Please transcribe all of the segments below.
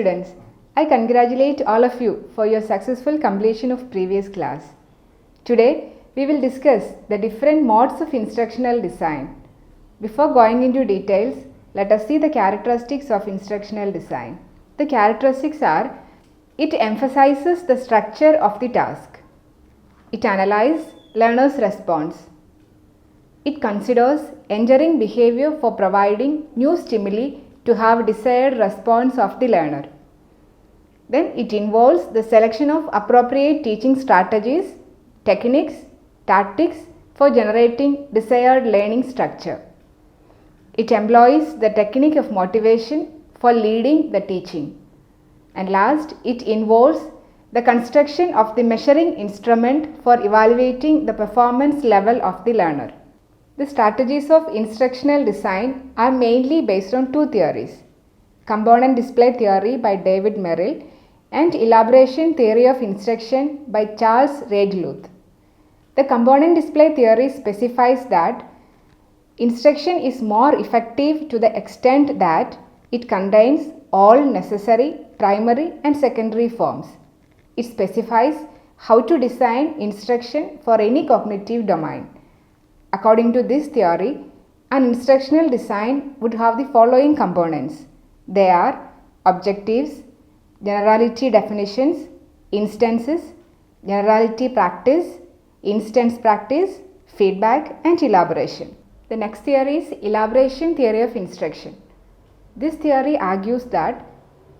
students, I congratulate all of you for your successful completion of previous class. Today, we will discuss the different modes of instructional design. Before going into details, let us see the characteristics of instructional design. The characteristics are: it emphasizes the structure of the task. It analyzes learner's response. It considers enduring behavior for providing new stimuli to have desired response of the learner. Then it involves the selection of appropriate teaching strategies, techniques, tactics for generating desired learning structure. It employs the technique of motivation for leading the teaching. And last, it involves the construction of the measuring instrument for evaluating the performance level of the learner. The strategies of instructional design are mainly based on two theories: component display theory by David Merrill and elaboration theory of instruction by Charles Redluth. The component display theory specifies that instruction is more effective to the extent that it contains all necessary primary and secondary forms. It specifies how to design instruction for any cognitive domain. According to this theory, an instructional design would have the following components. They are objectives, generality definitions, instances, generality practice, instance practice, feedback, and elaboration. The next theory is elaboration theory of instruction. This theory argues that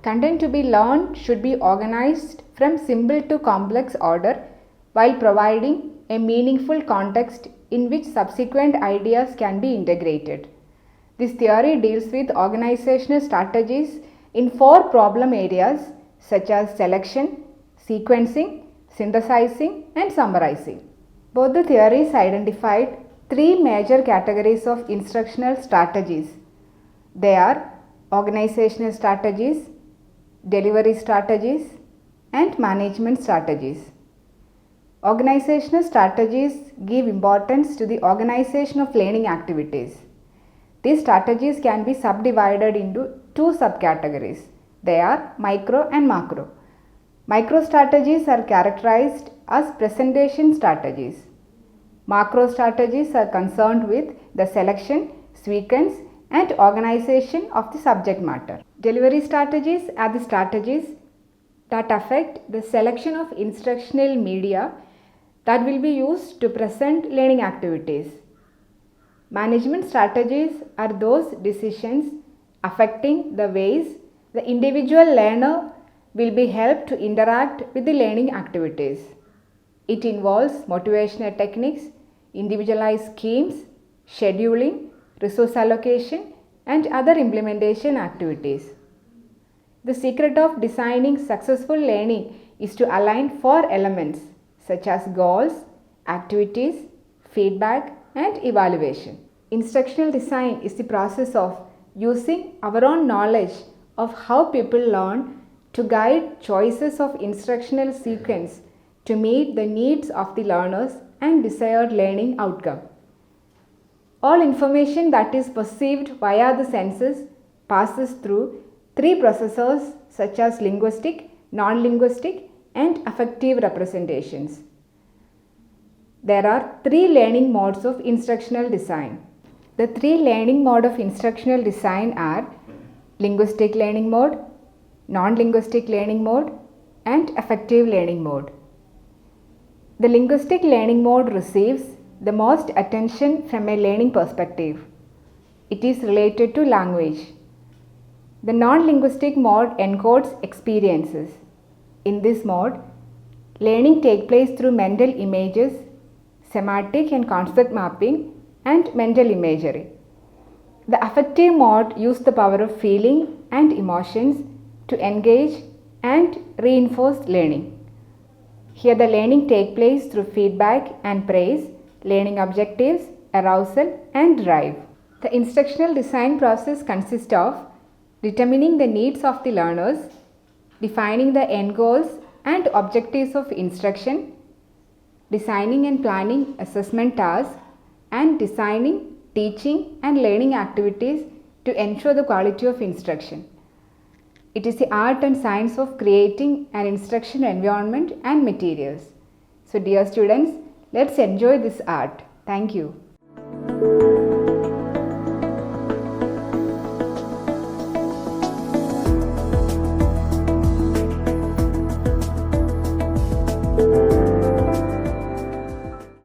content to be learned should be organized from simple to complex order while providing a meaningful context in which subsequent ideas can be integrated. This theory deals with organizational strategies in four problem areas such as selection, sequencing, synthesizing, and summarizing. Both the theories identified three major categories of instructional strategies. They are organizational strategies, delivery strategies, and management strategies. Organizational strategies give importance to the organization of learning activities. These strategies can be subdivided into two subcategories. They are micro and macro. Micro strategies are characterized as presentation strategies. Macro strategies are concerned with the selection, sequence, and organization of the subject matter. Delivery strategies are the strategies that affect the selection of instructional media that will be used to present learning activities. Management strategies are those decisions affecting the ways the individual learner will be helped to interact with the learning activities. It involves motivational techniques, individualized schemes, scheduling, resource allocation, and other implementation activities. The secret of designing successful learning is to align four elements such as goals, activities, feedback, and evaluation. Instructional design is the process of using our own knowledge of how people learn to guide choices of instructional sequence to meet the needs of the learners and desired learning outcome. All information that is perceived via the senses passes through three processors such as linguistic, non-linguistic, and affective representations. There are three learning modes of instructional design. The three learning modes of instructional design are linguistic learning mode, non-linguistic learning mode, and affective learning mode. The linguistic learning mode receives the most attention from a learning perspective. It is related to language. The non-linguistic mode encodes experiences. In this mode, learning takes place through mental images, semantic and concept mapping, and mental imagery. The affective mode uses the power of feeling and emotions to engage and reinforce learning. Here the learning takes place through feedback and praise, learning objectives, arousal, and drive. The instructional design process consists of determining the needs of the learners, defining the end goals and objectives of instruction, designing and planning assessment tasks, and designing, teaching, and learning activities to ensure the quality of instruction. It is the art and science of creating an instruction environment and materials. So dear students, let's enjoy this art. Thank you.